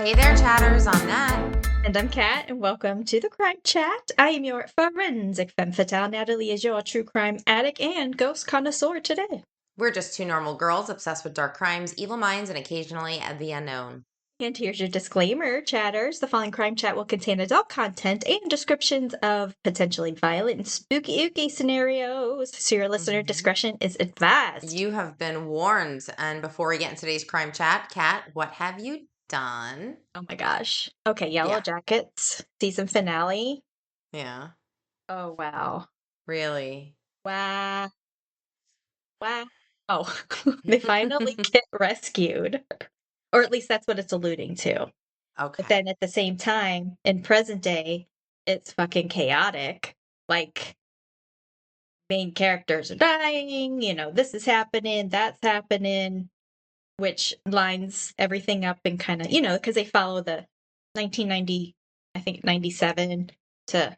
Hey there, chatters. I'm Nat. And I'm Kat, and welcome to the Crime Chat. I am your forensic femme fatale. Natalie is your true crime addict and ghost connoisseur today. We're just two normal girls obsessed with dark crimes, evil minds, and occasionally the unknown. And here's your disclaimer, chatters. The following Crime Chat will contain adult content and descriptions of potentially violent and spooky ooky scenarios, so your listener discretion is advised. You have been warned. And before we get into today's crime chat, Kat, what have you done? Oh my gosh. Okay, Yellow Yeah. Jackets, season finale. Yeah. Oh, wow. Really? Wow. Wow. Oh, they finally get rescued. Or at least that's what it's alluding to. But Okay. then at the same time, in present day, it's fucking chaotic. Like, main characters are dying, this is happening, that's happening, which lines everything up and kind of, because they follow the 1990, I think 97 to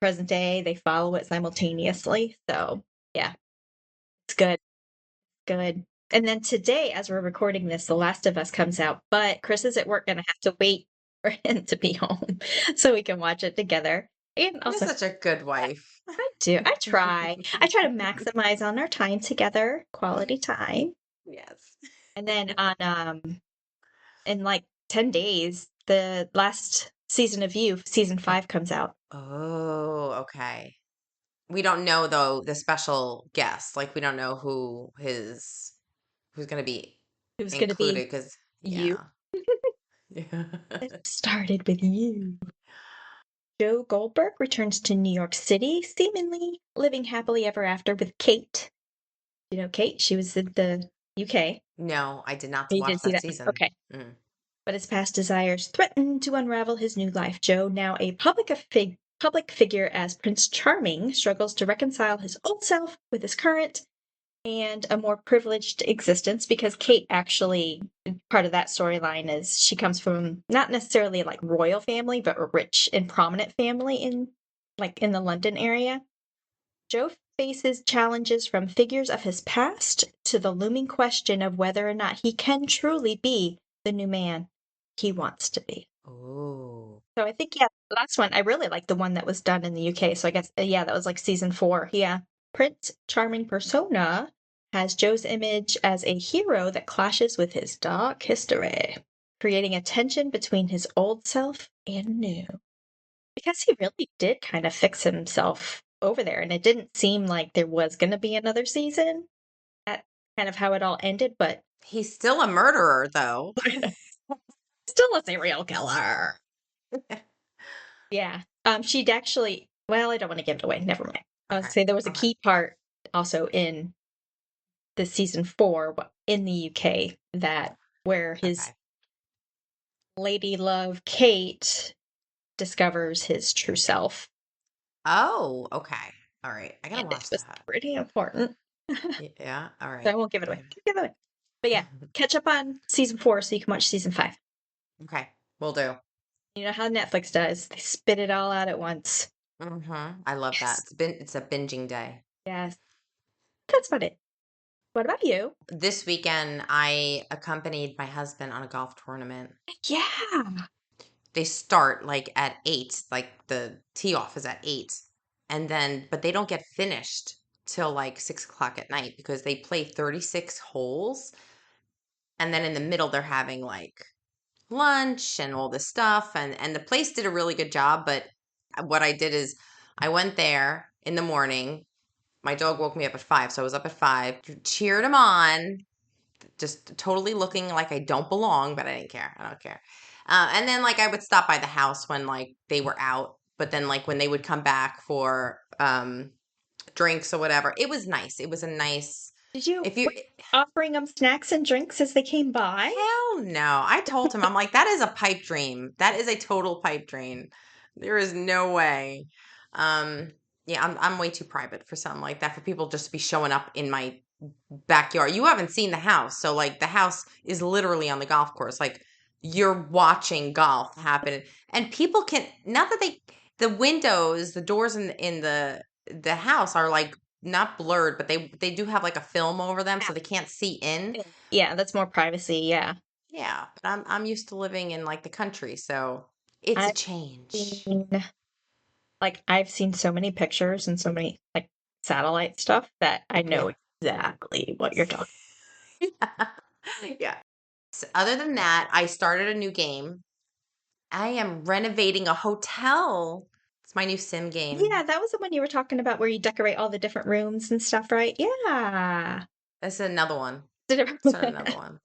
present day. They follow it simultaneously. So, yeah, it's good. Good. And then today, as we're recording this, The Last of Us comes out, but Chris is at work and I have to wait for him to be home so we can watch it together. And You're also, such a good wife. I do. I try. I try to maximize on our time together, quality time. Yes. And then in like 10 days, the last season of You, season 5 comes out. Oh, okay. We don't know though the special guest. Like we don't know who's going to be Who's going to be included because you? yeah. Yeah. It started with you. Joe Goldberg returns to New York City, seemingly living happily ever after with Kate. You know Kate? She was in the UK. No, I did not You watch didn't see that that? season. Okay. Mm. But his past desires threaten to unravel his new life. Joe, now a public figure as Prince Charming, struggles to reconcile his old self with his current and a more privileged existence because Kate actually, part of that storyline is she comes from not necessarily like royal family, but a rich and prominent family in the London area. Joe faces challenges from figures of his past to the looming question of whether or not he can truly be the new man he wants to be. Oh. So I think, yeah, the last one, I really like the one that was done in the UK. So I guess, yeah, that was like season 4. Yeah. Prince Charming persona has Joe's image as a hero that clashes with his dark history, creating a tension between his old self and new. Because he really did kind of fix himself over there, and it didn't seem like there was going to be another season. That's kind of how it all ended, but He's still a murderer, though. still a serial killer. Yeah. She'd actually, well, I don't want to give it away. Never mind. I was Okay. gonna say there was a Okay. key part also in the season 4 in the UK that where his Okay. lady love Kate discovers his true self. Oh, okay. All right. I gotta And it watch was that. pretty important. Yeah. All So I right. won't give it away. Can't give it away. But yeah, catch up on season 4 so you can watch season 5. Okay. Will do. You know how Netflix does. They spit it all out at once. I love that. Yes. It's a binging day. Yes. That's about it. What about you? This weekend, I accompanied my husband on a golf tournament. Yeah. They start like at 8, like the tee off is at 8. And then, but they don't get finished till like 6 o'clock at night because they play 36 holes. And then in the middle, they're having like lunch and all this stuff. And the place did a really good job. But what I did is I went there in the morning. My dog woke me up at 5. So I was up at 5, cheered him on, just totally looking like I don't belong, but I didn't care. I don't care. And then like I would stop by the house when like they were out, but then like when they would come back for drinks or whatever, it was nice. It was a nice. Did you If you were you offering them snacks and drinks as they came by? hell no, I told him I'm like that is a pipe dream. That is a total pipe dream. There is no way. Um, yeah, I'm way too private for something like that for people just to be showing up in my backyard. You haven't seen the house. So like the house is literally on the golf course. Like you're watching golf happen and people can not that the windows, the doors in the house are like not blurred, but they do have like a film over them so they can't see in. Yeah, that's more privacy. Yeah. Yeah, but I'm used to living in like the country, so it's a I've change. seen I've seen so many pictures and so many like satellite stuff that I Yeah. know exactly what you're talking. Yeah. Other than that, I started a new game. I am renovating a hotel. It's my new sim Yeah, game. that was the one you were talking about where you decorate all the different rooms and stuff, right? Yeah. That's another one. Did Started another it- one.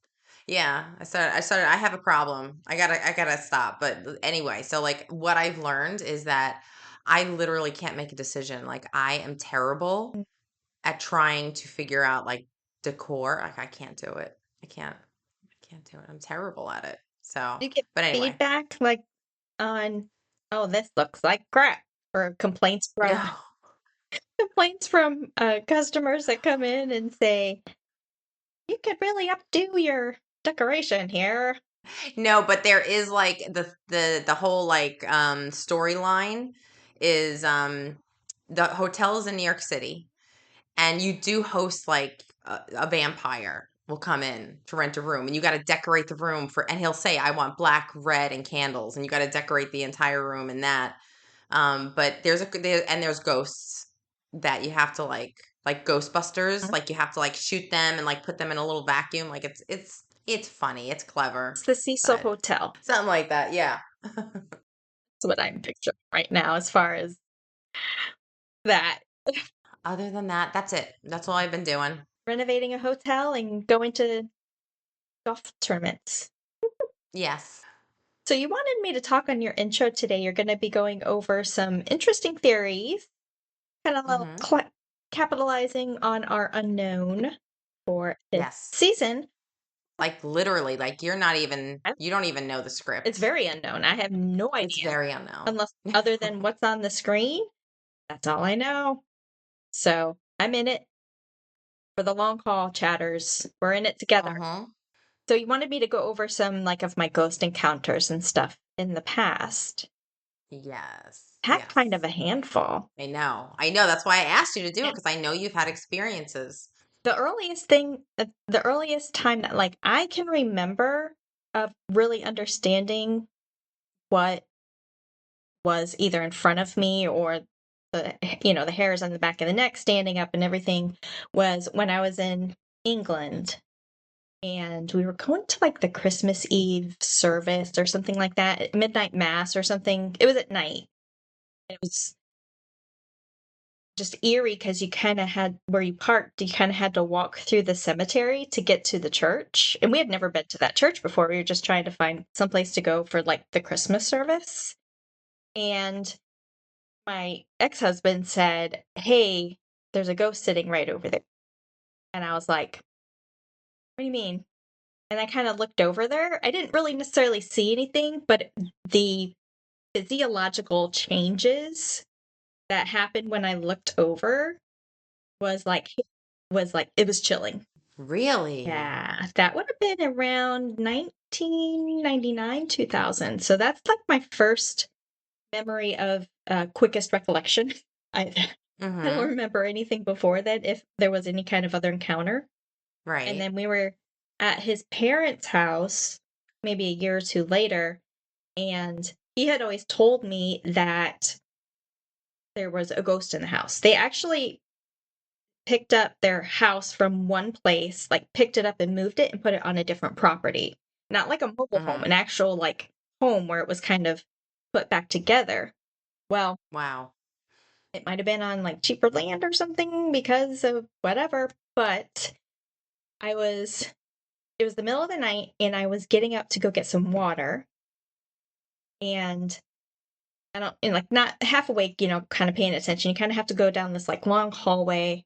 Yeah, I started I have a problem. I gotta stop. But anyway, so like what I've learned is that I literally can't make a decision. Like I am terrible at trying to figure out like decor. Like I can't do it. I can't do it. I'm terrible at it. So, Do you get but anyway. feedback like on, oh, this looks like crap, or No. complaints from customers that come in and say, you could really updo your decoration here. No, but there is like the whole like storyline is the hotels in New York City, and you do host like a vampire will come in to rent a room, and you got to decorate the room for, and he'll say I want black, red, and candles, and you got to decorate the entire room in that. But there's ghosts that you have to like Ghostbusters, like you have to like shoot them and like put them in a little vacuum. Like it's funny, it's clever, It's the Cecil but Hotel. something like that. Yeah. That's what I'm picturing right now as far as that. Other than that, that's it. That's all I've been doing. Renovating a hotel and going to golf tournaments. Yes. So, you wanted me to talk on your intro today. You're going to be going over some interesting theories, kind of Mm-hmm. capitalizing on our unknown for this Yes. season. Like literally, like I- you don't even know the It's script. very unknown. I have no It's idea, very unknown. unless other than what's on the screen. That's all I know. So, I'm in it for the long haul, chatters. We're in it together. Uh-huh. So you wanted me to go over some like of my ghost encounters and stuff in the past. Yes. Had kind of Yes. a handful. I know. I know. That's why I asked you to do it Yeah. because I know you've had experiences. The earliest time that like I can remember of really understanding what was either in front of me or the hairs on the back of the neck standing up and everything was when I was in England, and we were going to like the Christmas Eve service or something like that, midnight mass or something. It was at night. It was just eerie because you kind of had where you parked, you kind of had to walk through the cemetery to get to the church. And we had never been to that church before. We were just trying to find someplace to go for like the Christmas service. And my ex-husband said, "Hey, there's a ghost sitting right over there." And I was like, "What do you mean?" And I kind of looked over there. I didn't really necessarily see anything, but the physiological changes that happened when I looked over was like it was chilling. Really? Yeah, that would have been around 1999, 2000. So that's like my first memory of quickest recollection. I I don't Mm-hmm. remember anything before that if there was any kind of other encounter. And Right. then we were at his parents' house maybe a year or two later, and he had always told me that there was a ghost in the house. They actually picked up their house from one place, like picked it up and moved it and put it on a different property. Not like a mobile home, Mm-hmm. an actual like home where it was kind of put back together. Well, Wow. it might have been on like cheaper land or something because of whatever, but I was it was the middle of the night and I was getting up to go get some water, and I don't and like not half awake, kind of paying attention. You kind of have to go down this like long hallway.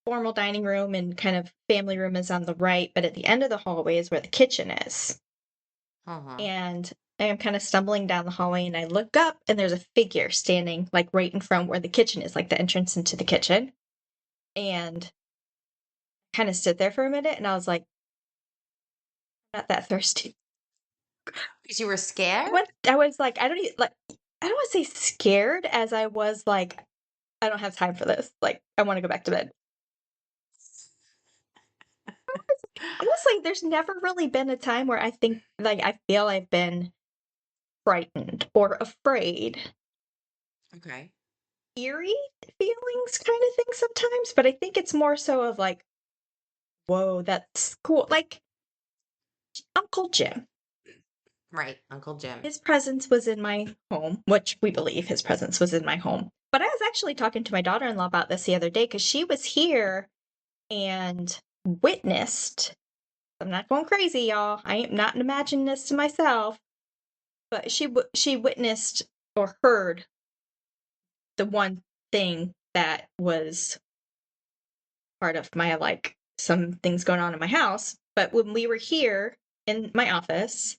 Formal dining room and kind of family room is on the right, but at the end of the hallway is where the kitchen is. Uh-huh. And I am kind of stumbling down the hallway and I look up and there's a figure standing like right in front where the kitchen is, like the entrance into the kitchen. And kind of stood there for a minute and I was like, not that thirsty. Because you were scared? I was like, I don't want to say scared as I was like, I don't have time for this. Like, I want to go back to bed. Honestly, there's never really been a time where I think, like, I feel I've been frightened or afraid. Okay. Eerie feelings kind of thing sometimes, but I think it's more so of like, whoa, that's cool. Like Uncle Jim, Right, Uncle Jim. his presence was in my home, which we believe his presence was in my home. But I was actually talking to my daughter in law about this the other day because she was here and witnessed. I'm not going crazy, y'all. I am not imagining this to myself, but she witnessed or heard the one thing that was part of my like some things going on in my house. But when we were here in my office,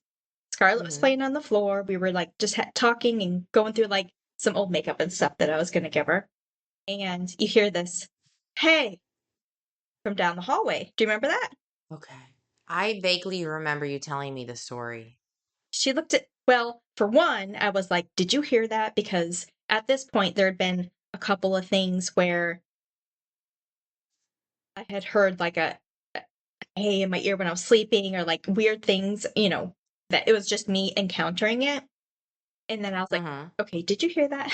Scarlett was Hmm. playing on the floor. We were like just talking and going through like some old makeup and stuff that I was going to give her. And you hear this, hey, from down the hallway. Do you remember that? Okay. I vaguely remember you telling me the story. She looked at, well, for one, I was like, did you hear that? Because at this point, there had been a couple of things where I had heard like a hey in my ear when I was sleeping or like weird things, that it was just me encountering it. And then I was like, Hmm. okay, did you hear that?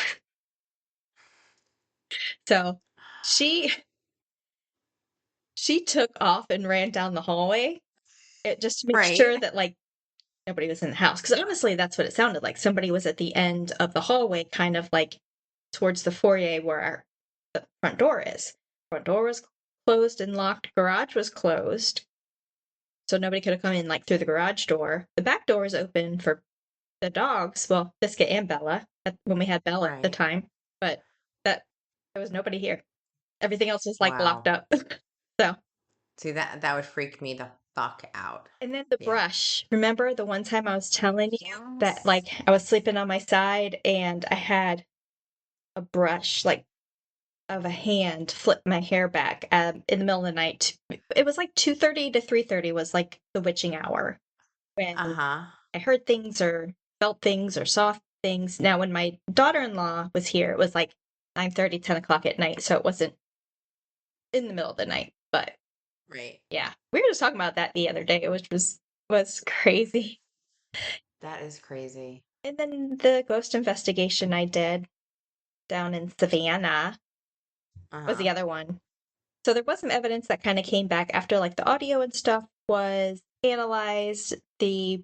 So she she took off and ran down the hallway just to make Right. sure that like nobody was in the house. Because honestly, that's what it sounded like. Somebody was at the end of the hallway, kind of like towards the foyer where the front door is. Front door was closed and locked. Garage was closed, so nobody could have come in like through the garage door. The back door was open for the dogs, well, Biscuit and Bella, when we had Bella at the Right. time, but that there was nobody here. Everything else was like locked Wow. up. So, See, that would freak me the fuck out. and then the Yeah. brush. Remember the one time I was telling you that Yes. like I was sleeping on my side and I had a brush like of a hand flip my hair back in the middle of the night. It was like 2:30 to 3:30 was like the witching hour when Uh-huh. I heard things or felt things or saw things. Now, when my daughter-in-law was here, it was like 9:30, 10 o'clock at night, so it wasn't in the middle of the night. But Right. yeah, we were just talking about that the other day, which was crazy. That is crazy. And then the ghost investigation I did down in Savannah was Uh-huh. the other one. So there was some evidence that kind of came back after like the audio and stuff was analyzed. The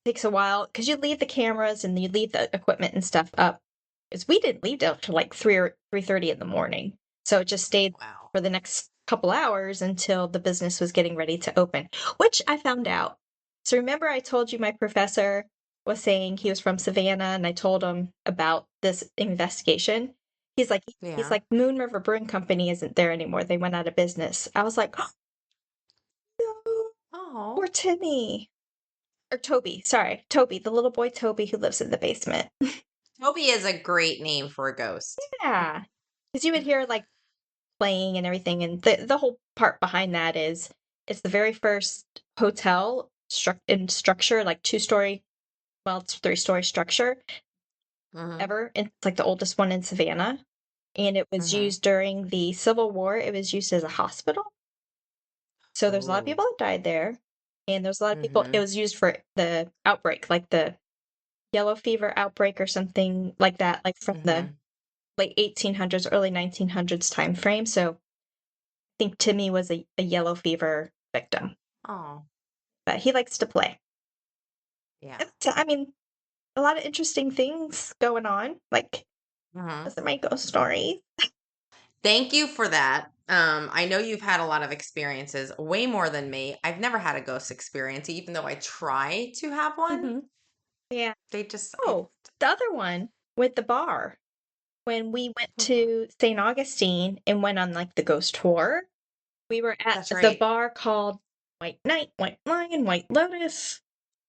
takes a while because you leave the cameras and you leave the equipment and stuff up. Because we didn't leave till like 3 or 3:30 in the morning, so it just stayed Wow. for the next couple hours until the business was getting ready to open, which I found out. So remember, I told you my professor was saying he was from Savannah, and I told him about this investigation. He's Yeah. like Moon River Brewing Company isn't there anymore. They went out of business. I was like, oh, no, poor Oh. Timmy. Or Toby, sorry. Toby, the little boy Toby who lives in the basement. Toby is a great name for a ghost. Yeah. Because you would hear like playing and everything, and the whole part behind that is it's the very first hotel in structure, like 2-story, well, it's 3-story structure Mm-hmm. ever. It's like the oldest one in Savannah. And it was Mm-hmm. used during the Civil War. It was used as a hospital. So there's a lot of Oh. people that died there. And there's a lot of people, it Mm-hmm. was used for the outbreak, like the yellow fever outbreak or something like that, like from the Mm-hmm. late 1800s, early 1900s time frame. So I think Timmy was a yellow fever victim, Oh. but he likes to play. Yeah. I mean, a lot of interesting things going on. Like, Mm-hmm. those are my ghost stories. Thank you for that. I know you've had a lot of experiences, way more than me. I've never had a ghost experience, even though I try to have one. Hmm. Yeah. They just, I, Oh, the other one with the bar. When we went to St. Augustine and went on like the ghost tour, we were at that's the right. bar called White Knight, White Lion, White Lotus,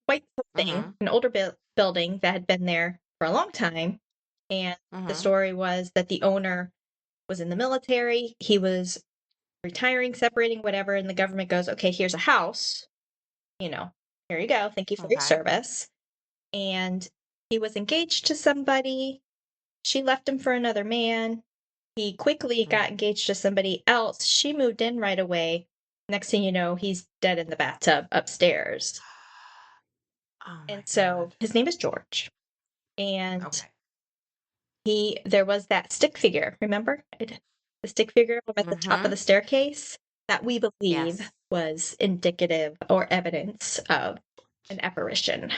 White something, Mm-hmm. an older building that had been there for a long time. And the Mm-hmm. story was that the owner was in the military. He was retiring, separating, whatever. And the government goes, okay, here's a house. You know, here you go. Thank you for your Okay. service. And he was engaged to somebody. She left him for another man. He quickly got Mm. engaged to somebody else. She moved in right away. Next thing you know, he's dead in the bathtub upstairs. Oh my And so God. his name is George. And Okay. there was that stick figure, remember? The stick figure up at the top of the Mm-hmm. staircase that we believe Yes. was indicative or evidence of an apparition.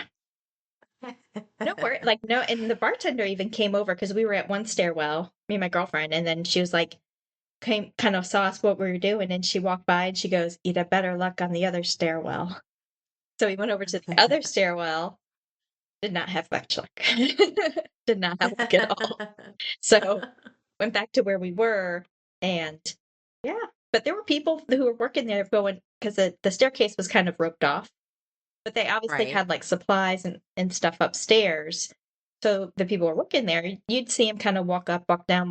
No worry, like, no, and the bartender even came over because we were at one stairwell, me and my girlfriend, and then she was like, came kind of saw us what we were doing, and she walked by and she goes, "You'd have better luck on the other stairwell." So we went over to the other stairwell, did not have much luck. Did not have luck at all. So went back to where we were, and yeah, but there were people who were working there going because the staircase was kind of roped off, but they obviously Right. had like supplies and stuff upstairs. So the people who were working there, you'd see them kind of walk up, walk down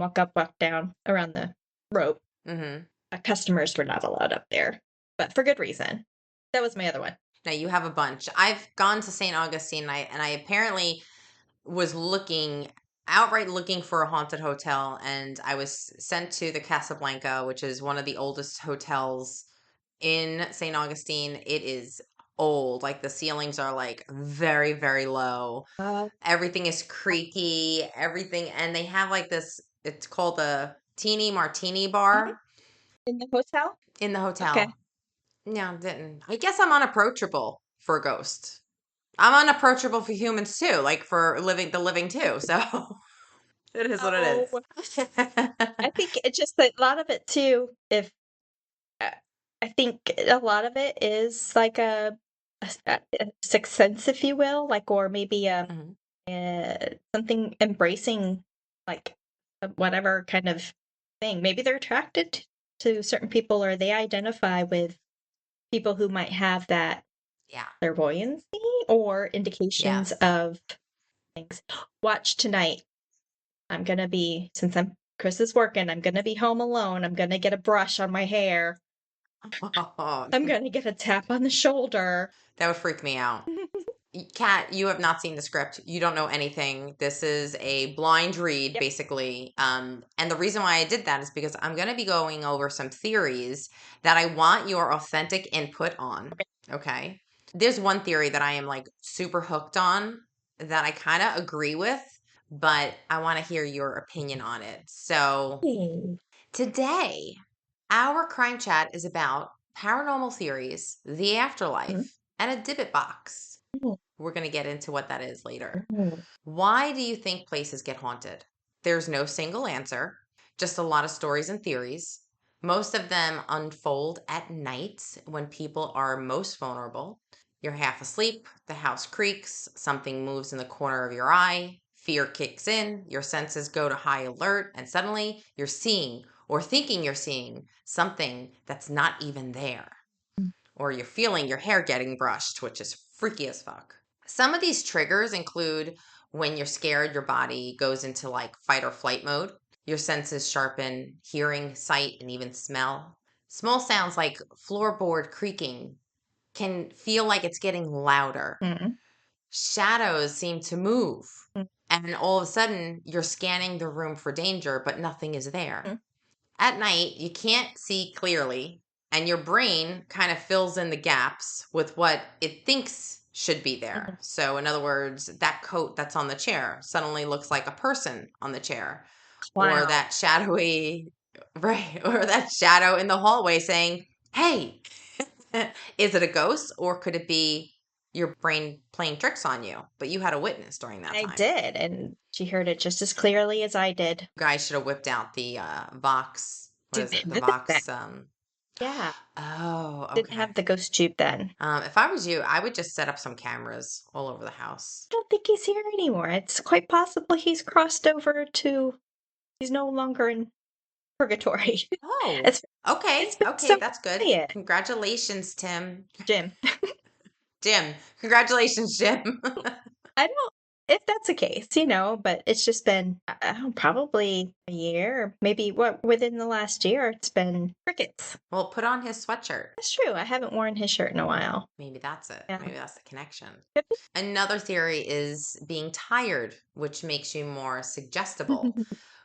around the rope. Mm-hmm. Customers were not allowed up there, but for good reason. That was my other one. Now you have a bunch. I've gone to St. Augustine and I apparently was outright looking for a haunted hotel, and I was sent to the Casablanca, which is one of the oldest hotels in St. Augustine. It is old. Like the ceilings are like very, very low. Uh, Everything is creaky, everything, and they have like this, it's called the Teeny Martini mhm. Bar In the hotel? in the Okay. hotel. No, didn't. I guess I'm unapproachable for a ghost. I'm unapproachable for humans too, like for living too. So it is what it Oh, is. I think it's just that a lot of it too, if uh, I think a lot of it is like a sixth sense, if you will, like, or maybe Mhm. something embracing, like, whatever kind of thing. Maybe they're attracted to certain people, or they identify with people who might have that Yeah. clairvoyancy or indications Yes. of things. Watch tonight. Since Chris is working, I'm gonna be home alone. I'm gonna get a brush on my hair. Oh, I'm gonna get a tap on the shoulder. that would freak me out. Kat, you have not seen the script. You don't know anything. This is a blind read, Yep. basically. And the reason why I did that is because I'm going to be going over some theories that I want your authentic input on. Okay. There's one theory that I am like super hooked on that I kind of agree with, but I want to hear your opinion on it. So Okay. today, our crime chat is about paranormal theories, the Mm, afterlife, and a Dybbuk box. mm, We're going to get into what that is later. mm, Why do you think places get haunted? There's no single answer, just a lot of stories and theories. Most of them unfold at night when people are most vulnerable. You're half asleep, the house creaks, something moves in the corner of your eye, fear kicks in, your senses go to high alert, and suddenly you're seeing or thinking you're seeing something that's not even there. mm, Or you're feeling your hair getting brushed, which is freaky as fuck. Some of these triggers include when you're scared, your body goes into like fight or flight mode. Your senses sharpen hearing, sight, and even smell. Small sounds like floorboard creaking can feel like it's getting louder. mm, Shadows seem to move. mm, And all of a sudden, you're scanning the room for danger, but nothing is there. mm, At night, you can't see clearly, and your brain kind of fills in the gaps with what it thinks should be mm. there. So, in other words, that coat that's on the chair suddenly looks like a person on the chair, or Clown. that shadowy, right, or that shadow in the hallway saying, "Hey, is it a ghost, or could it be your brain playing tricks on you?" But you had a witness during that I time. did, and she heard it just as clearly as I did. Guys should have whipped out the Vox. What Didn't is it? The have it then. Vox. Yeah, Oh, didn't okay. have the ghost tube then. If I was you, I would just set up some cameras all over the house. I don't think he's here anymore. It's quite possible he's crossed over to he's no longer in purgatory. Oh, It's okay. it's been Okay, so that's good. quiet. Congratulations, Tim. Jim. Jim. Congratulations, Jim. I don't if that's the case, but it's just been, I don't know, probably a year, or maybe within the last year, it's been crickets. Well, put on his sweatshirt. That's true. I haven't worn his shirt in a while. Maybe that's it. Yeah. Maybe that's the connection. Another theory is being tired, which makes you more suggestible.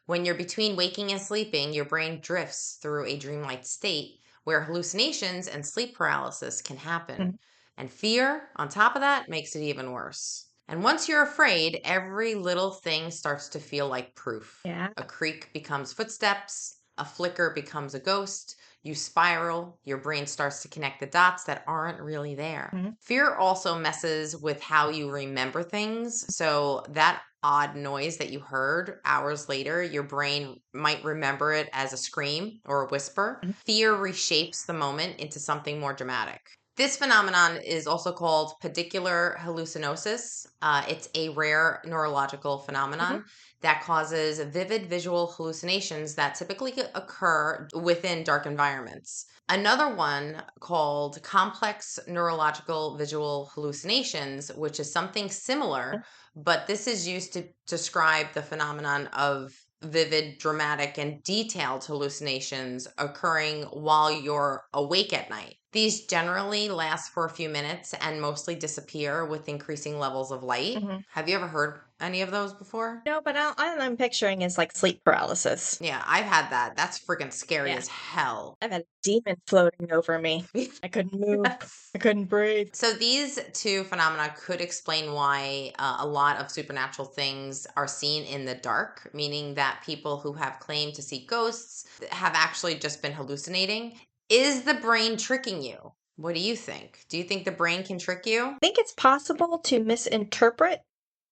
When you're between waking and sleeping, your brain drifts through a dreamlike state, where hallucinations and sleep paralysis can happen. Mhm. And fear, on top of that, makes it even worse. And once you're afraid, every little thing starts to feel like proof. Yeah. A creak becomes footsteps, a flicker becomes a ghost. You spiral, your brain starts to connect the dots that aren't really there. Mhm. Fear also messes with how you remember things. So, that odd noise that you heard hours later, your brain might remember it as a scream or a whisper. Mhm. Fear reshapes the moment into something more dramatic. This phenomenon is also called pedicular hallucinosis. It's a rare neurological Mhm. phenomenon that causes vivid visual hallucinations that typically occur within dark environments. Another one called complex neurological visual hallucinations, which is something similar, but this is used to describe the phenomenon of vivid, dramatic, and detailed hallucinations occurring while you're awake at night. These generally last for a few minutes and mostly disappear with increasing levels of light. Mhm. Have you ever heard any of those before? No, but all I'm picturing is like sleep paralysis. Yeah, I've had that. That's freaking scary Yeah. as hell. I've had a demon floating over me. I couldn't move. Yes. I couldn't breathe. So these two phenomena could explain why a lot of supernatural things are seen in the dark, meaning that people who have claimed to see ghosts have actually just been hallucinating. Is the brain tricking you? What do you think? Do you think the brain can trick you? I think it's possible to misinterpret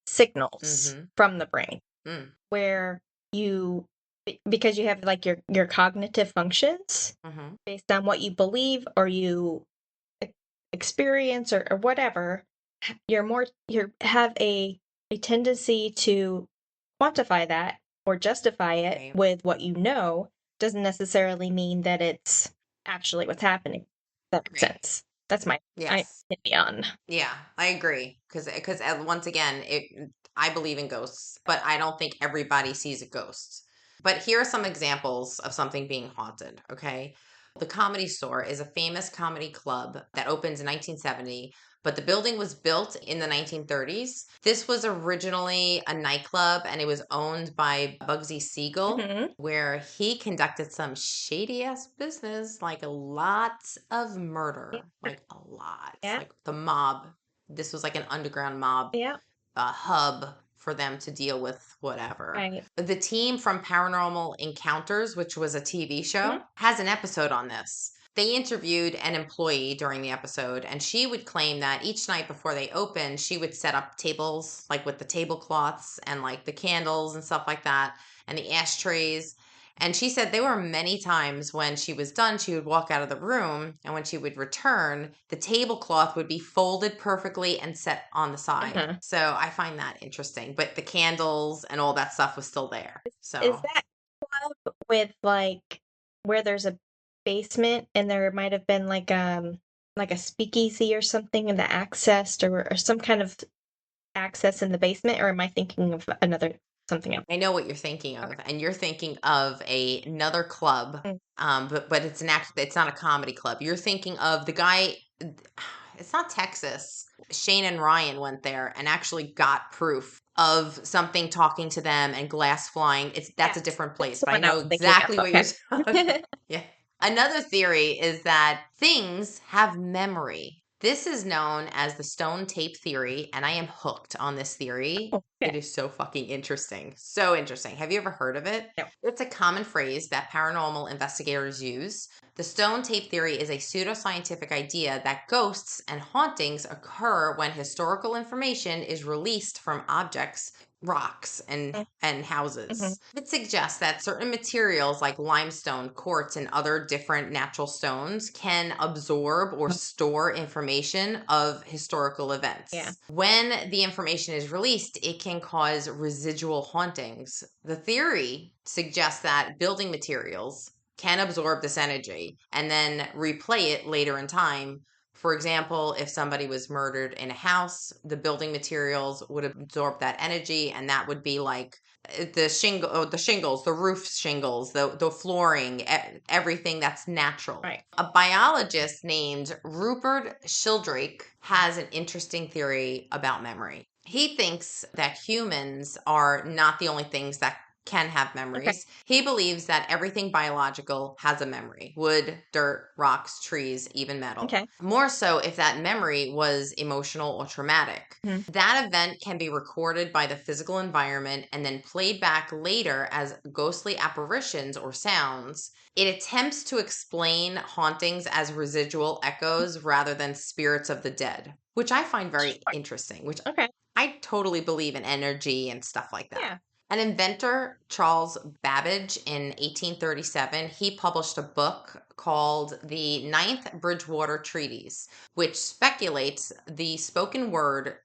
signals Mm-hmm. from the brain Mm. where you because you have like your cognitive functions Mm-hmm. based on what you believe or you experience or whatever, you have a tendency to quantify that or justify it Right. with what you know doesn't necessarily mean that it's actually what's happening. That makes Right. sense. That's my Yes. opinion. Yeah, I agree. Because once again, I believe in ghosts, but I don't think everybody sees a ghost. But here are some examples of something being haunted. Okay, the Comedy Store is a famous comedy club that opens in 1970, but the building was built in the 1930s. This was originally a nightclub, and it was owned by Bugsy Siegel, Hmm. where he conducted some shady ass business, like a lot of murder, like a lot, Yeah, like the mob. This was like an underground mob yeah, hub for them to deal with whatever. right. The team from Paranormal Encounters, which was a TV show, Hmm. has an episode on this. They interviewed an employee during the episode, and she would claim that each night before they opened, she would set up tables, like with the tablecloths and like the candles and stuff like that, and the ashtrays. And she said there were many times when she was done, she would walk out of the room, and when she would return, the tablecloth would be folded perfectly and set on the side. Uh-huh. So I find that interesting. But the candles and all that stuff was still there. Is So that club with like where there's a basement and there might have been like a speakeasy or something in the access or some kind of access in the basement, or am I thinking of another something else? I know what you're thinking Okay. of, and you're thinking of another club, Mm. but it's not a comedy club. You're thinking of the guy. It's not Texas. Shane and Ryan went there and actually got proof of something talking to them and glass flying. That's Yeah, a different that's place, the but I one I know was thinking exactly of. what you're Okay. talking. Yeah. Another theory is that things have memory. This is known as the stone tape theory, and I am hooked on this theory. It Okay. is so fucking interesting. So interesting. Have you ever heard of it? No. It's a common phrase that paranormal investigators use. The stone tape theory is a pseudoscientific idea that ghosts and hauntings occur when historical information is released from objects, rocks, and Mm-hmm. houses. It suggests that certain materials like limestone, quartz, and other different natural stones can absorb or store information of historical Yeah. events. When the information is released, it can cause residual hauntings. The theory suggests that building materials can absorb this energy and then replay it later in time. For example, if somebody was murdered in a house, the building materials would absorb that energy, and that would be like the shingles, the roof shingles, the flooring, everything that's natural. Right. A biologist named Rupert Sheldrake has an interesting theory about memory. He thinks that humans are not the only things that can have Okay. memories. He believes that everything biological has a memory: wood, dirt, rocks, trees, even metal. Okay. More so if that memory was emotional or traumatic. Mhm. That event can be recorded by the physical environment and then played back later as ghostly apparitions or sounds. It attempts to explain hauntings as residual echoes rather than spirits of the dead, which I find very Sure. interesting, which Okay. I totally believe in energy and stuff like that. Yeah. An inventor, Charles Babbage, in 1837, he published a book called the Ninth Bridgewater Treatise, which speculates the spoken word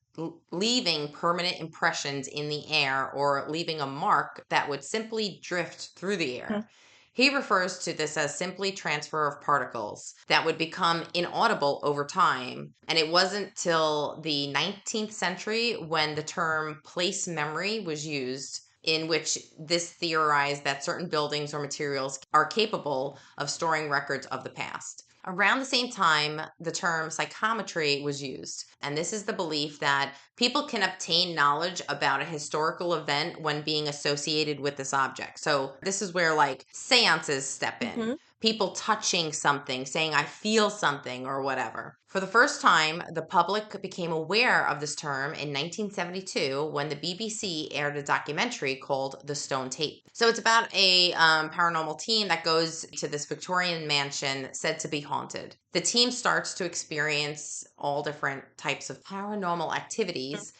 leaving permanent impressions in the air or leaving a mark that would simply drift through the Mhm. air. He refers to this as simply transfer of particles that would become inaudible over time. And it wasn't till the 19th century when the term place memory was used, in which this theorized that certain buildings or materials are capable of storing records of the past. Around the same time, the term psychometry was used, and this is the belief that people can obtain knowledge about a historical event when being associated with this object. So, this is where like seances step in. Mhm. People touching something, saying, I feel something, or whatever. For the first time, the public became aware of this term in 1972 when the BBC aired a documentary called The Stone Tape. So it's about a paranormal team that goes to this Victorian mansion said to be haunted. The team starts to experience all different types of paranormal activities,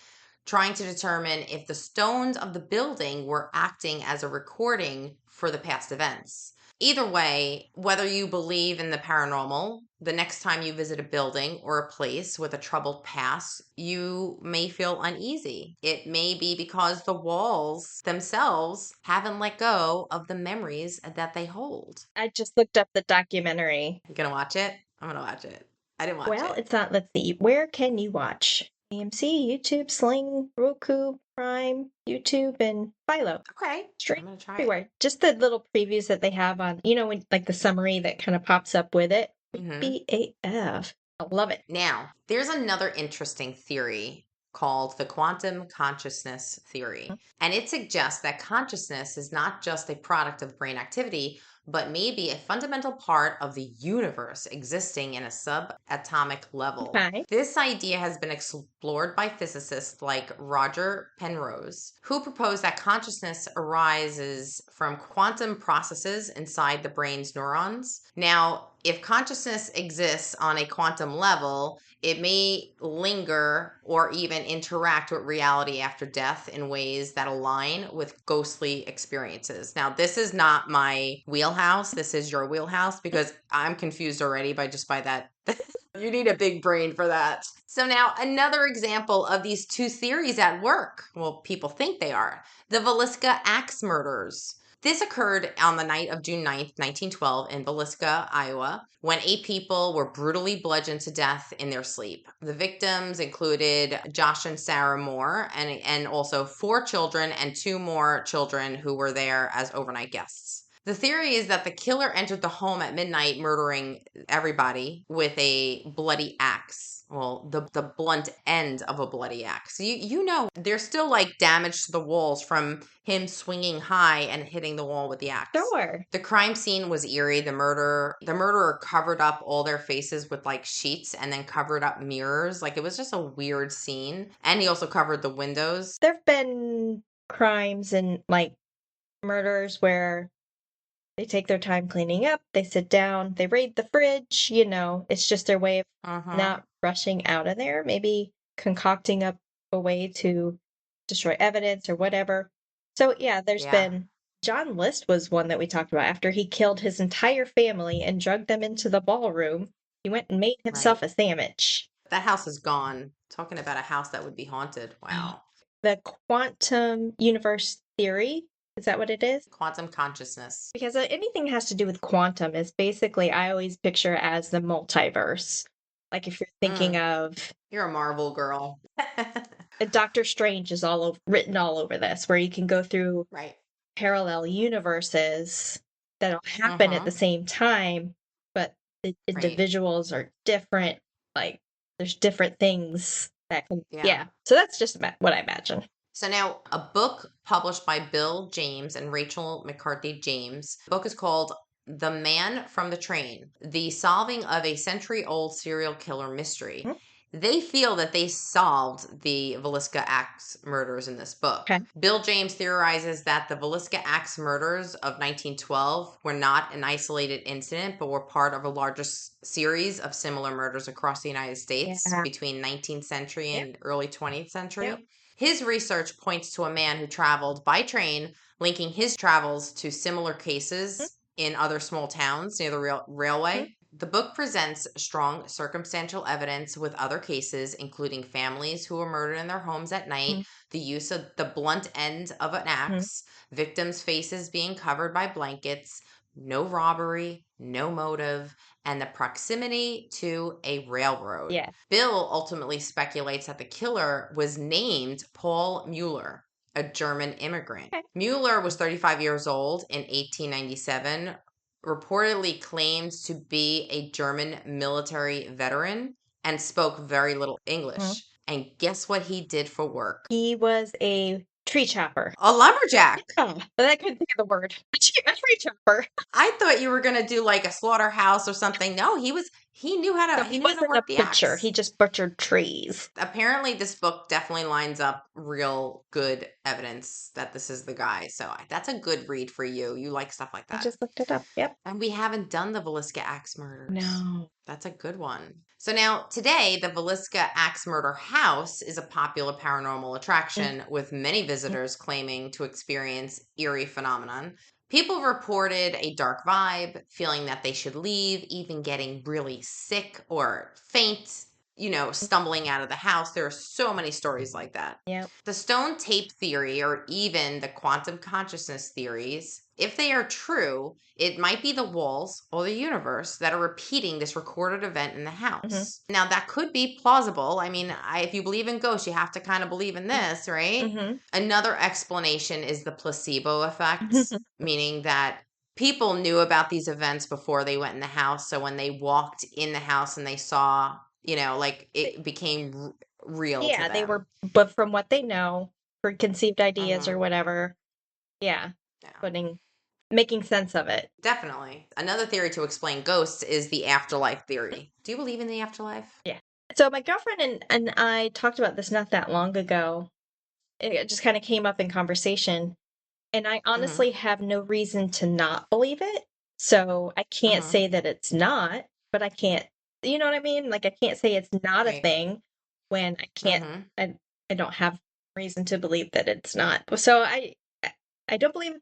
trying to determine if the stones of the building were acting as a recording for the past events. Either way, whether you believe in the paranormal, the next time you visit a building or a place with a troubled past, you may feel uneasy. It may be because the walls themselves haven't let go of the memories that they hold. I just looked up the documentary. You gonna watch it? I'm gonna watch it. I didn't watch Well, it. it's not, let's see, where can you watch? AMC, YouTube, Sling, Roku, Prime, YouTube, and Philo. Okay, Stream I'm gonna try it. everywhere. Just the little previews that they have on, when like the summary that kind of pops up with it. Mm-hmm. Creepy AF. I love it. Now, there's another interesting theory called the quantum consciousness theory. And it suggests that consciousness is not just a product of brain activity, but maybe a fundamental part of the universe existing in a subatomic level. Okay. This idea has been explored by physicists like Roger Penrose, who proposed that consciousness arises from quantum processes inside the brain's neurons. Now, if consciousness exists on a quantum level, it may linger or even interact with reality after death in ways that align with ghostly experiences. Now, this is not my wheelhouse. This is your wheelhouse because I'm confused already by that. You need a big brain for that. So now another example of these two theories at work. Well, people think they are. The Villisca axe murders. This occurred on the night of June 9th, 1912 in Villisca, Iowa, when 8 people were brutally bludgeoned to death in their sleep. The victims included Josh and Sarah Moore and also 4 children and 2 more children who were there as overnight guests. The theory is that the killer entered the home at midnight, murdering everybody with a bloody axe. Well, the blunt end of a bloody axe. There's still like damage to the walls from him swinging high and hitting the wall with the axe. Sure. The crime scene was eerie. The murderer covered up all their faces with like sheets and then covered up mirrors. Like it was just a weird scene. And he also covered the windows. There have been crimes and like murders where they take their time cleaning up, they sit down, they raid the fridge, it's just their way of Uh-huh. not rushing out of there, maybe concocting up a way to destroy evidence or whatever. So, yeah, there's Yeah. been John List was one that we talked about after he killed his entire family and drugged them into the ballroom. He went and made himself Right. a sandwich. That house is gone. Talking about a house that would be haunted. Oh. Wow. The quantum universe theory, is that what it is? Quantum consciousness. Because anything has to do with quantum is basically, I always picture as the multiverse. Like if you're thinking Mm, of you're a Marvel girl. Doctor Strange is written all over this, where you can go through Right. parallel universes that'll happen at the Mm-hmm. same time, but the Right. individuals are different. Like there's different things that can, Yeah. yeah. So that's just what I imagine. So now a book published by Bill James and Rachel McCarthy James. The book is called The Man from the Train: The Solving of a Century-Old Serial Killer Mystery. Mhm. They feel that they solved the Villisca Axe murders in this book. Okay. Bill James theorizes that the Villisca Axe murders of 1912 were not an isolated incident, but were part of a larger series of similar murders across the United States Yeah. between 19th century Yep. and early 20th Yep. century. His research points to a man who traveled by train, linking his travels to similar cases in other small towns near the Mhm. railway. The book presents strong circumstantial evidence with other cases, including families who were murdered in their homes at night, Mhm. the use of the blunt end of an Mhm. axe, victims' faces being covered by blankets, no robbery, no motive, and the proximity to a railroad. Yeah. Bill ultimately speculates that the killer was named Paul Mueller, a German immigrant. Okay. Mueller was 35 years old in 1897, reportedly claimed to be a German military veteran, and spoke very little Mhm. English. And guess what he did for work? He was a tree chopper. A lumberjack. Oh, but I couldn't think of the word. A tree chopper. I thought you were gonna do like a slaughterhouse or something. No, No, he he knew how to wasn't a work the butcher. He axe. just butchered trees. Apparently this book definitely lines up real good evidence that this is the guy. So that's a good read for you. You like stuff like I that. just looked it up. Yep. And we haven't done the Villisca Axe murders. No. That's a good one. So now today, the Villisca Axe Murder House is a popular paranormal attraction with many Mhm. visitors claiming to experience eerie phenomenon. People reported a dark vibe, feeling that they should leave, even getting really sick or faint, stumbling out of the house. There are so many stories like that. Yep. The stone tape theory, or even the quantum consciousness theories, if they are true, it might be the walls or the universe that are repeating this recorded event in the Mhm. house. Now, that could be plausible. I mean, if you believe in ghosts, you have to kind of believe in this, right? Mhm. Another explanation is the placebo effect, meaning that people knew about these events before they went in the house. So when they walked in the house and they saw, like it became real to Yeah, they them. were, but from what they know, preconceived ideas or Hmm. whatever. Yeah, Yeah. putting making sense of it. Definitely. Another theory to explain ghosts is the afterlife theory. Do you believe in the afterlife? Yeah. So my girlfriend and I talked about this not that long ago. It just kind of came up in conversation, and I Mm-hmm. honestly have no reason to not believe it. So I can't Mm-hmm. say that it's not, but I can't, you know what I mean? Like I can't say it's not a Right. thing when Mm-hmm. I, I don't have reason to believe that it's not. So I don't believe.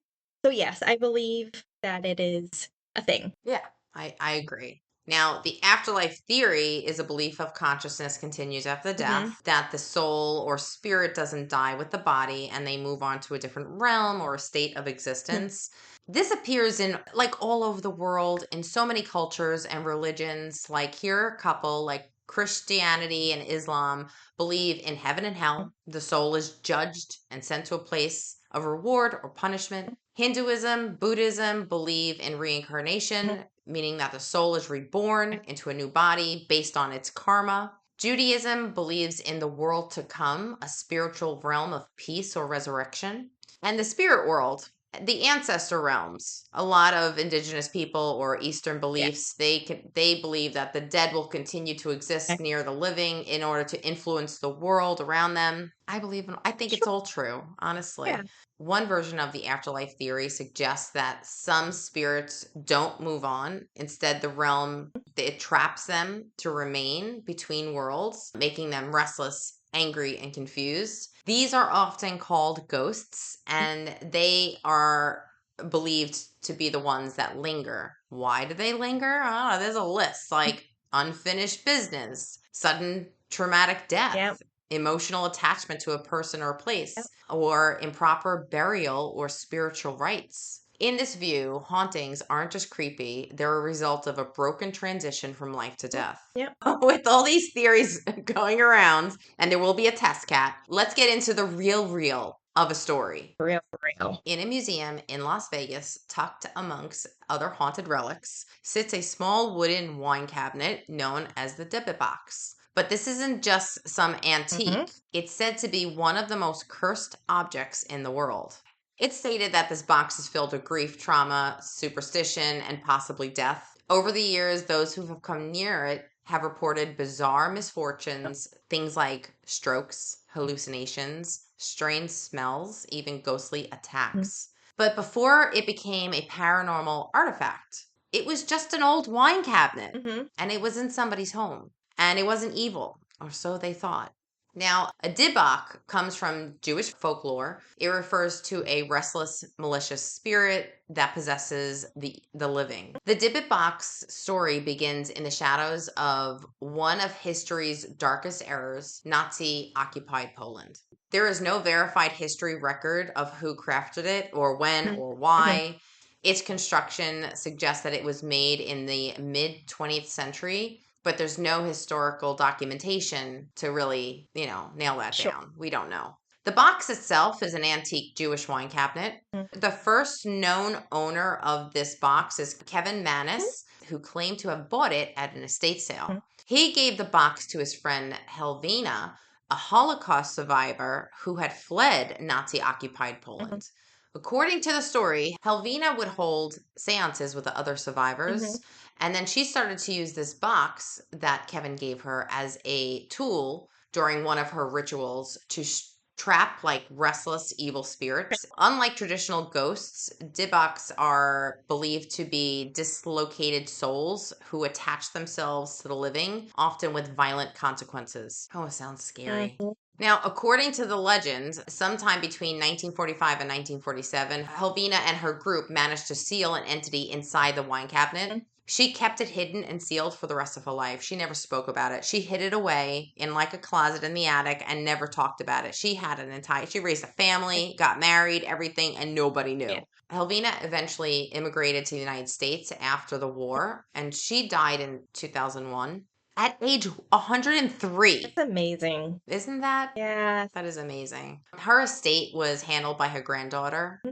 So yes, I believe that it is a thing. Yeah, I agree. Now, the afterlife theory is a belief of consciousness continues after Hmm. death, that the soul or spirit doesn't die with the body and they move on to a different realm or a state of existence. This appears in like all over the world in so many cultures and religions. Like here, are a couple like Christianity and Islam believe in heaven and hell. The soul is judged and sent to a place of reward or punishment. Hinduism, Buddhism believe in reincarnation, meaning that the soul is reborn into a new body based on its karma. Judaism believes in the world to come, a spiritual realm of peace or resurrection. And the spirit world, the ancestor realms. A lot of indigenous people or Eastern Yeah. beliefs, they believe that the dead will continue to exist Okay. near the living in order to influence the world around them. I think it's Sure. all true, honestly. Yeah. One version of the afterlife theory suggests that some spirits don't move on. Instead, the realm it traps them to remain between worlds, making them restless, angry, and confused. These are often called ghosts, and they are believed to be the ones that linger. Why do they linger? There's a list like unfinished business, sudden traumatic Yep. death, emotional attachment to a person or Yep. place, or improper burial or spiritual rites. In this view, hauntings aren't just creepy, they're a result of a broken transition from life to death. Yep. With all these theories going around, and there will be a test cat, let's get into the real of a story. For real. For real. In a museum in Las Vegas, tucked amongst other haunted relics, sits a small wooden wine cabinet known as the Dybbuk box. But this isn't just some Mm-hmm. antique. It's said to be one of the most cursed objects in the world. It's stated that this box is filled with grief, trauma, superstition, and possibly death. Over the years, those who have come near it have reported bizarre misfortunes, things like strokes, hallucinations, strange smells, even ghostly attacks. But before it became a paranormal artifact, it was just an old wine cabinet, Mm-hmm. and it was in somebody's home, and it wasn't evil, or so they thought. Now, a Dybbuk comes from Jewish folklore. It refers to a restless, malicious spirit that possesses the living. The Dybbuk's story begins in the shadows of one of history's darkest errors, Nazi-occupied Poland. There is no verified history record of who crafted it or when or Mm-hmm. why. Its construction suggests that it was made in the mid 20th century, but there's no historical documentation to really, nail that Sure. down. We don't know. The box itself is an antique Jewish wine cabinet. The first known owner of this box is Kevin Manis, who claimed to have bought it at an estate sale. He gave the box to his friend Helvina, a Holocaust survivor who had fled Nazi occupied Mm-hmm. Poland. According to the story, Helvina would hold seances with the other Mm-hmm. survivors, and then she started to use this box that Kevin gave her as a tool during one of her rituals to trap like restless evil spirits. Unlike traditional ghosts, Dybbuks are believed to be dislocated souls who attach themselves to the living, often with violent consequences. Oh, it sounds scary. Mm-hmm. Now, according to the legend, sometime between 1945 and 1947, Helvina and her group managed to seal an entity inside the wine cabinet. She kept it hidden and sealed for the rest of her life. She never spoke about it. She hid it away in like a closet in the attic and never talked about it. She raised a family, got married, everything, and nobody Yeah. knew. Helvina eventually immigrated to the United States after the war, and she died in 2001 at age 103. That's amazing. Isn't that? Yeah. That is amazing. Her estate was handled by her granddaughter,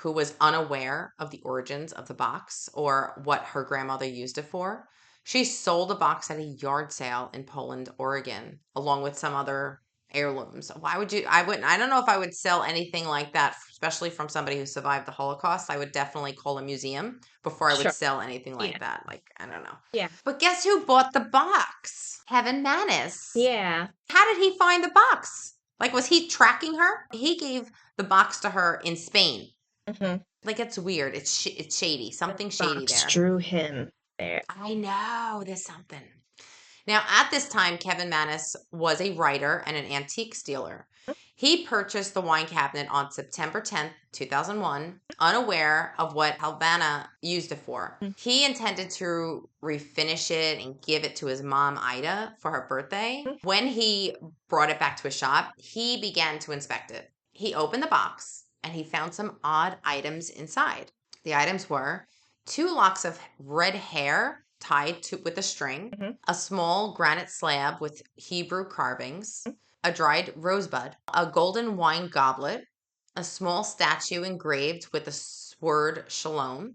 who was unaware of the origins of the box or what her grandmother used it for. She sold the box at a yard sale in Poland, Oregon, along with some other heirlooms. Why would you? I don't know if I would sell anything like that, especially from somebody who survived the Holocaust. I would definitely call a museum before I would Sure. sell anything Yeah. like that. Like, I don't know. Yeah. But guess who bought the box? Kevin Manis. Yeah. How did he find the box? Like, was he tracking her? He gave the box to her in Spain. Mm-hmm. Like, it's weird. It's shady. The Something shady box there. drew him there. I know. There's something. Now, at this time, Kevin Manis was a writer and an antique dealer. He purchased the wine cabinet on September 10th, 2001, unaware of what Havana used it for. He intended to refinish it and give it to his mom, Ida, for her birthday. When he brought it back to his shop, he began to inspect it. He opened the box and he found some odd items inside. The items were 2 locks of red hair tied to with a string, Mm-hmm. a small granite slab with Hebrew carvings, a dried rosebud, a golden wine goblet, a small statue engraved with the word shalom,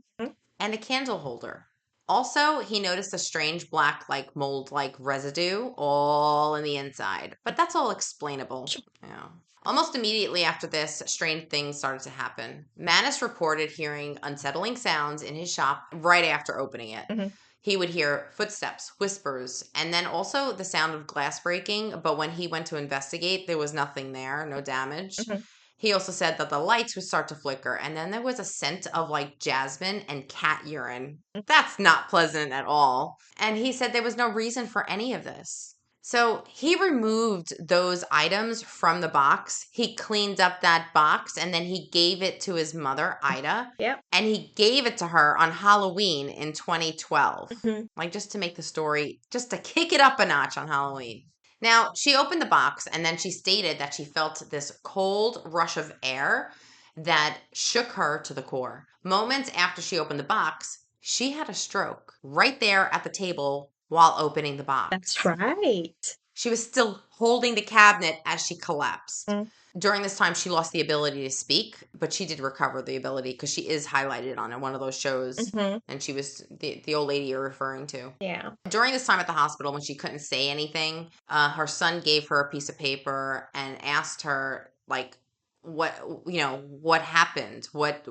and a candle holder. Also, he noticed a strange black, like mold like residue all in the inside. But that's all explainable. Yeah. Almost immediately after this, strange things started to happen. Manis reported hearing unsettling sounds in his shop right after opening it. Mm-hmm. He would hear footsteps, whispers, and then also the sound of glass breaking. But when he went to investigate, there was nothing there, no damage. Mm-hmm. He also said that the lights would start to flicker, and then there was a scent of like jasmine and cat urine. That's not pleasant at all. And he said there was no reason for any of this. So he removed those items from the box. He cleaned up that box and then he gave it to his mother, Ida. Yep. And he gave it to her on Halloween in 2012. Mm-hmm. Like just to make the story, just to kick it up a notch on Halloween. Now, she opened the box and then she stated that she felt this cold rush of air that shook her to the core. Moments after she opened the box, she had a stroke right there at the table while opening the box. That's right. She was still holding the cabinet as she collapsed. Mm. During this time, she lost the ability to speak, but she did recover the ability because she is highlighted on one of those shows. Mm-hmm. And she was the old lady you're referring to. Yeah. During this time at the hospital, when she couldn't say anything, her son gave her a piece of paper and asked her, like, what happened? What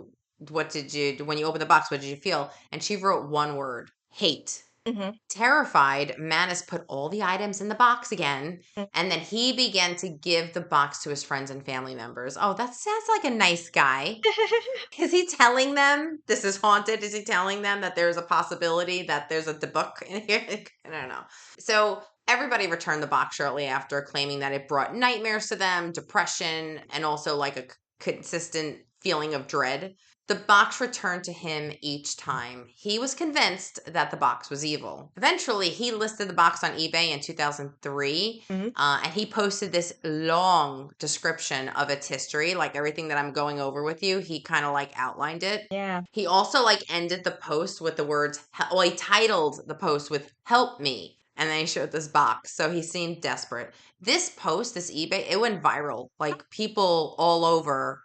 did you, when you opened the box, what did you feel? And she wrote one word: hate. Mm-hmm. Terrified, Manus put all the items in the box again, Mm. and then he began to give the box to his friends and family members. Oh, that sounds like a nice guy. Is he telling them this is haunted? Is he telling them that there's a possibility that there's a Dybbuk in here? I don't know. So everybody returned the box shortly after, claiming that it brought nightmares to them, depression, and also like a consistent feeling of dread. The box returned to him each time. He was convinced that the box was evil. Eventually, he listed the box on eBay in 2003, Mm-hmm. and he posted this long description of its history, like everything that I'm going over with you. He kind of like outlined it. Yeah. He also like ended the post with the words, well, he titled the post with "Help me." And then he showed this box. So he seemed desperate. This post, this eBay, it went viral. Like people all over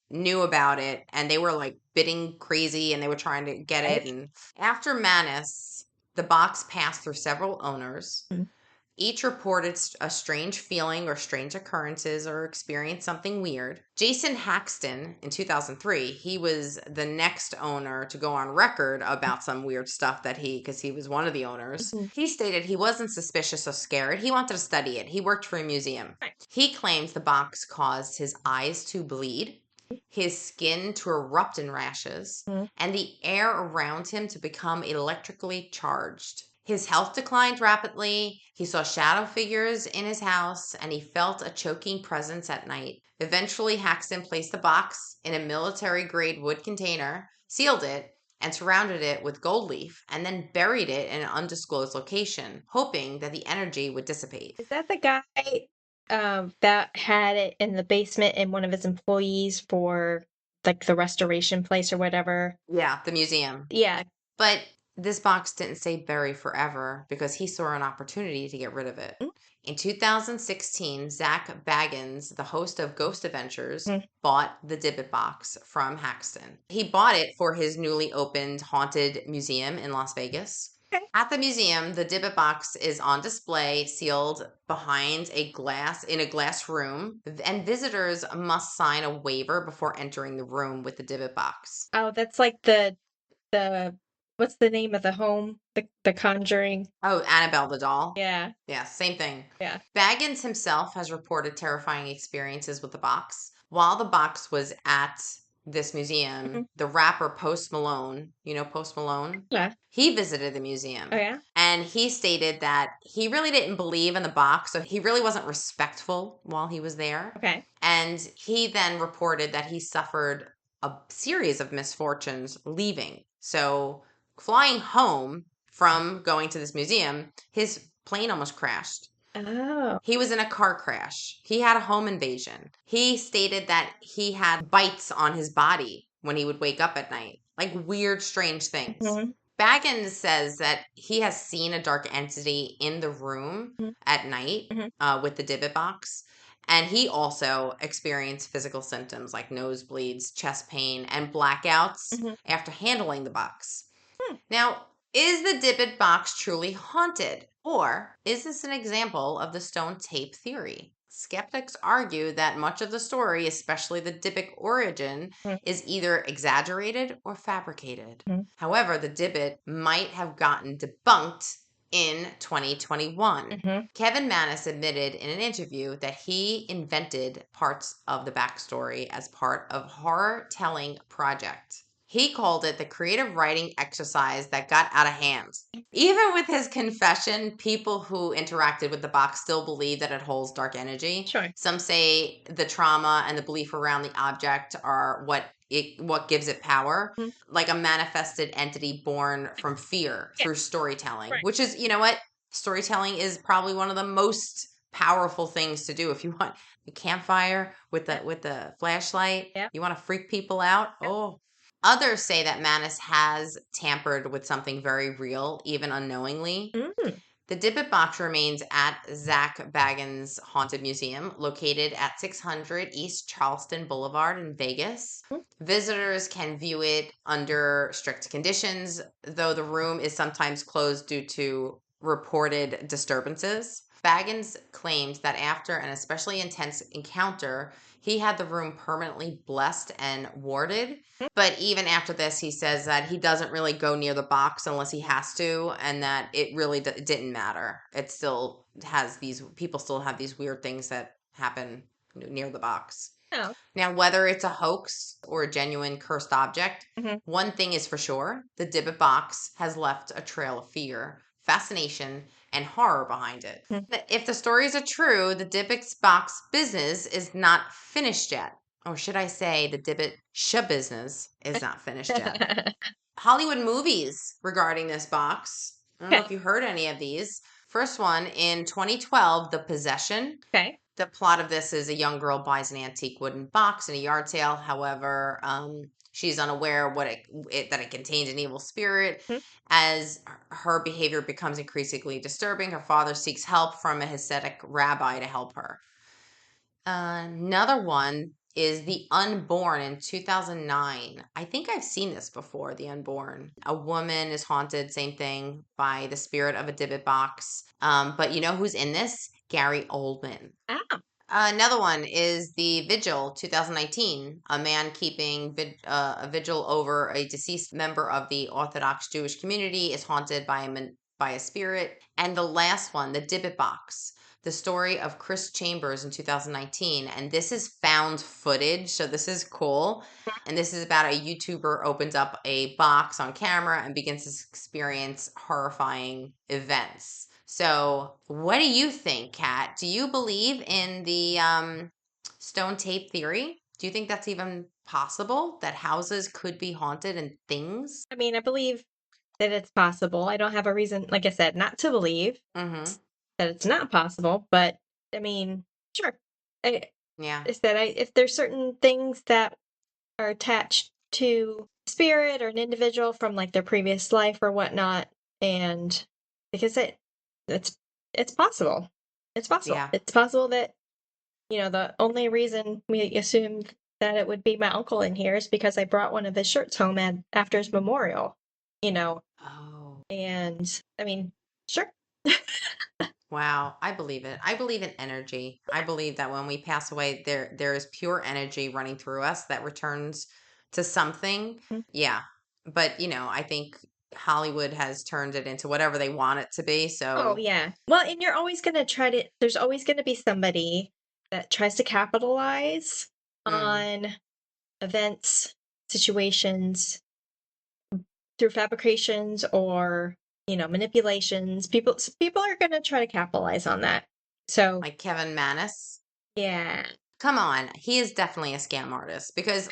knew about it and they were like bidding crazy and they were trying to get it. Right. And after Manus, the box passed through several owners. Mm-hmm. Each reported a strange feeling or strange occurrences or experienced something weird. Jason Haxton in 2003, he was the next owner to go on record about some weird stuff that because he was one of the owners. Mm-hmm. He stated he wasn't suspicious or scared. He wanted to study it. He worked for a museum. Right. He claims the box caused his eyes to bleed, his skin to erupt in rashes, Mm-hmm. and the air around him to become electrically charged. His health declined rapidly. He saw shadow figures in his house and he felt a choking presence at night. Eventually, Haxton placed the box in a military grade wood container, sealed it, and surrounded it with gold leaf, and then buried it in an undisclosed location, hoping that the energy would dissipate. Is that the guy that had it in the basement in one of his employees for like the restoration place or whatever? Yeah, the museum. Yeah. But this box didn't stay buried forever because he saw an opportunity to get rid of it. In 2016, Zach Baggins, the host of Ghost Adventures, Mm-hmm. bought the Dybbuk box from Haxton. He bought it for his newly opened haunted museum in Las Vegas. Okay. At the museum, the Dybbuk box is on display, sealed behind in a glass room, and visitors must sign a waiver before entering the room with the Dybbuk box. Oh, that's like the what's the name of the home? The Conjuring. Oh, Annabelle the doll. Yeah. Yeah, same thing. Yeah. Baggins himself has reported terrifying experiences with the box. While the box was at this Mm-hmm. museum, the rapper Post Malone, you know Post Malone? Yeah. He visited the museum. Oh yeah. And he stated that he really didn't believe in the box, so he really wasn't respectful while he was there. Okay. And he then reported that he suffered a series of misfortunes leaving. So, flying home from going to this museum, his plane almost crashed. Oh. He was in a car crash. He had a home invasion. He stated that he had bites on his body when he would wake up at night, like weird, strange things. Mm-hmm. Baggins says that he has seen a dark entity in the room at night Mm-hmm. with the Dybbuk box. And he also experienced physical symptoms like nosebleeds, chest pain, and blackouts Mm-hmm. after handling the box. Hmm. Now, is the Dybbuk box truly haunted? Or is this an example of the stone tape theory? Skeptics argue that much of the story, especially the Dybbuk origin, is either exaggerated or fabricated. Mm-hmm. However, the Dybbuk might have gotten debunked in 2021. Mm-hmm. Kevin Manus admitted in an interview that he invented parts of the backstory as part of horror telling project. He called it the creative writing exercise that got out of hand. Even with his confession, people who interacted with the box still believe that it holds dark energy. Sure. Some say the trauma and the belief around the object are what gives it power, Mm-hmm. like a manifested entity born from fear through storytelling, Right. which is, you know what? Storytelling is probably one of the most powerful things to do if you want a campfire with the flashlight. Yeah. You want to freak people out. Oh. Others say that Manus has tampered with something very real, even unknowingly. Mm-hmm. The Dybbuk box remains at Zach Bagans Haunted Museum, located at 600 East Charleston Boulevard in Vegas. Mhm. Visitors can view it under strict conditions, though the room is sometimes closed due to reported disturbances. Baggins claimed that after an especially intense encounter, he had the room permanently blessed and warded. But even after this, he says that he doesn't really go near the box unless he has to, and that it really didn't matter. It still has these people still have these weird things that happen near the box. Oh. Now, whether it's a hoax or a genuine cursed object, Mhm. one thing is for sure: the Dybbuk box has left a trail of fear, fascination, and horror behind it. Mhm. If the stories are true, the Dybbuk box business is not finished yet. Or should I say, the Dybbuk business is not finished yet. Hollywood movies regarding this box. I don't know if Okay. you heard any of these. First one in 2012, The Possession. Okay. The plot of this is a young girl buys an antique wooden box in a yard sale. However, she's unaware that it contains an evil spirit. Mhm. As her behavior becomes increasingly disturbing, her father seeks help from a Hasidic rabbi to help her. Another one is The Unborn in 2009. I think I've seen this before, The Unborn. A woman is haunted, same thing, by the spirit of a Dybbuk box. But you know who's in this? Gary Oldman. Ah. Another one is The Vigil, 2019. A man keeping a vigil over a deceased member of the Orthodox Jewish community is haunted by a spirit. And the last one, The Dybbuk Box, the story of Chris Chambers in 2019. And this is found footage, so this is cool. And this is about a YouTuber opens up a box on camera and begins to experience horrifying events. So, what do you think, Kat? Do you believe in the stone tape theory? Do you think that's even possible that houses could be haunted and things? I mean, I believe that it's possible. I don't have a reason, like I said, not to believe Mm-hmm. that it's not possible, but I mean, sure. I, Yeah. I said, if there's certain things that are attached to spirit or an individual from like their previous life or whatnot, and because it's it's possible. It's possible. Yeah. It's possible that, the only reason we assumed that it would be my uncle in here is because I brought one of his shirts home after his memorial, you know, Oh. and I mean, sure. Wow, I believe it. I believe in energy. I believe that when we pass away, there is pure energy running through us that returns to something. Mm. Yeah. But, I think Hollywood has turned it into whatever they want it to be. Oh, So, yeah. Well, and you're always going to there's always going to be somebody that tries to capitalize mm, on events, situations through fabrications or, manipulations. People are going to try to capitalize on that. So, like Kevin Manis. yeah. Come on, he is definitely a scam artist because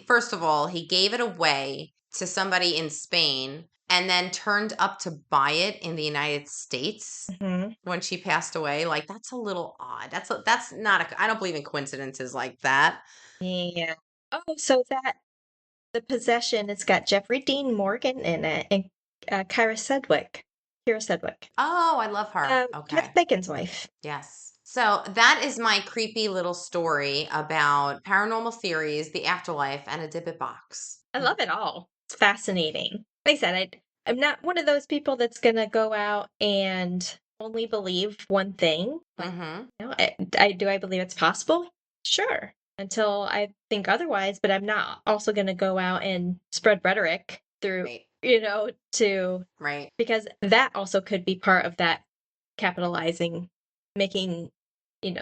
first of all, he gave it away to somebody in Spain and then turned up to buy it in the United States Mhm. when she passed away. Like that's a little odd. That's not a I don't believe in coincidences like that. Yeah. Oh, so the possession, it's got Jeffrey Dean Morgan in it and Kyra Sedgwick. Kira Sedgwick. Oh, I love her. Kevin Okay. Bacon's wife. Yes. So that is my creepy little story about paranormal theories, the afterlife, and a Dybbuk box. I love it all. It's fascinating. Like I said, I'm not one of those people that's gonna go out and only believe one thing. Like, Mm-hmm. I believe it's possible? Sure. Until I think otherwise, but I'm not also gonna go out and spread rhetoric through, Right. to Right. because that also could be part of that capitalizing, making,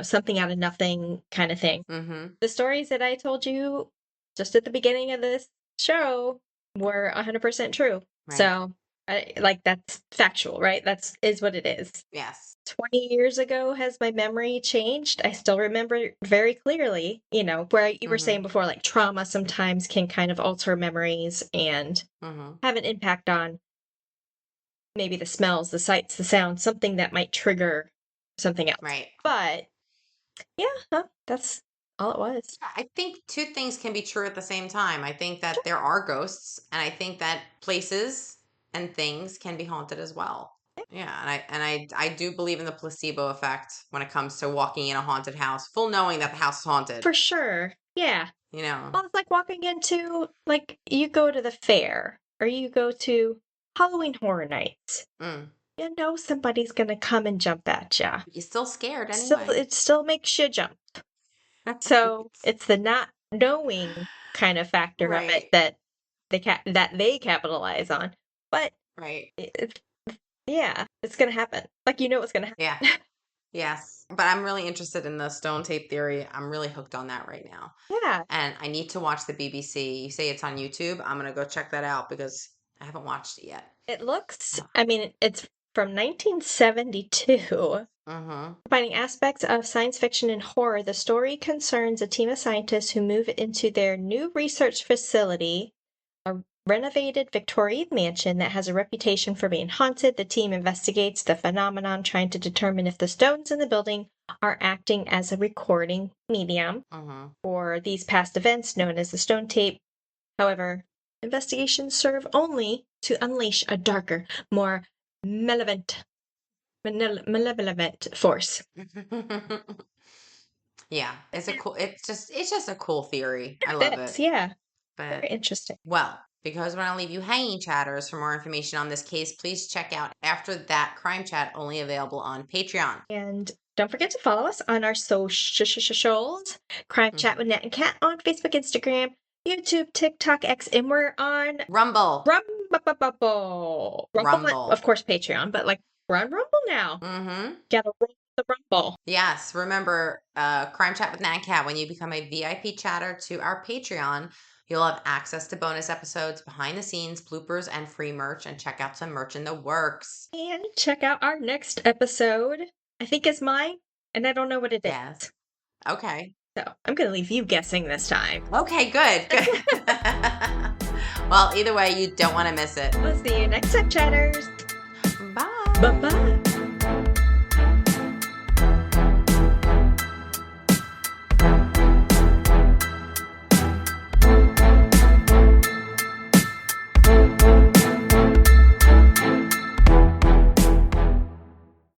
something out of nothing kind of thing. Mm-hmm. The stories that I told you just at the beginning of this show were 100% true. Right. So, like that's factual, right? That's is what it is. Yes. 20 years ago has my memory changed? I still remember very clearly, where you were Mm-hmm. saying before like trauma sometimes can kind of alter memories and Mm-hmm. have an impact on maybe the smells, the sights, the sounds, something that might trigger something else. Right. But yeah, that's all it was. I think two things can be true at the same time. I think that there are ghosts, and I think that places and things can be haunted as well. Yeah, and I do believe in the placebo effect when it comes to walking in a haunted house, full knowing that the house is haunted. For sure. Yeah. You know. Well, it's like walking into, like, you go to the fair or you go to Halloween Horror Nights. Mm. You know somebody's gonna come and jump at you. You're still scared Still, anyway. it still makes you jump. So it's the not knowing kind of factor of it Right. that they capitalize on. But Right. yeah, it's gonna happen. Like, you know it's gonna Yeah. happen. Yes. But I'm really interested in the stone tape theory. I'm really hooked on that right now. Yeah. And I need to watch the BBC. You say it's on YouTube. I'm going to go check that out because I haven't watched it yet. It looks, I mean, it's from 1972. Mm-hmm. Combining aspects of science fiction and horror, the story concerns a team of scientists who move into their new research facility, a renovated Victorian mansion that has a reputation for being haunted. The team investigates the phenomenon, trying to determine if the stones in the building are acting as a recording medium for these past events known as the stone tape. However, investigations serve only to unleash a darker, more malevolent force. Yeah, it's just a cool theory. I love it. Yeah. But Very interesting. well, because we're gonna leave you hanging, chatters. For more information on this case, please check out After That Crime Chat, only available on Patreon. And don't forget to follow us on our socials. Crime Chat with Nat and Kat on Facebook, Instagram, YouTube, TikTok, X, and we're on Rumble. Rumble. Of course, Patreon, but like we're on Rumble now. Mm-hmm. Gotta roll the Rumble. Yes, remember, Crime Chat with Nat and Kat. When you become a VIP chatter to our Patreon, you'll have access to bonus episodes, behind the scenes, bloopers, and free merch. And check out some merch in the works. And check out our next episode. I think is mine, and I don't know what it is. Yes. Okay. So I'm gonna leave you guessing this time. Okay, good. Well, either way, you don't want to miss it. We'll see you next time, chatters. Bye. Bye-bye.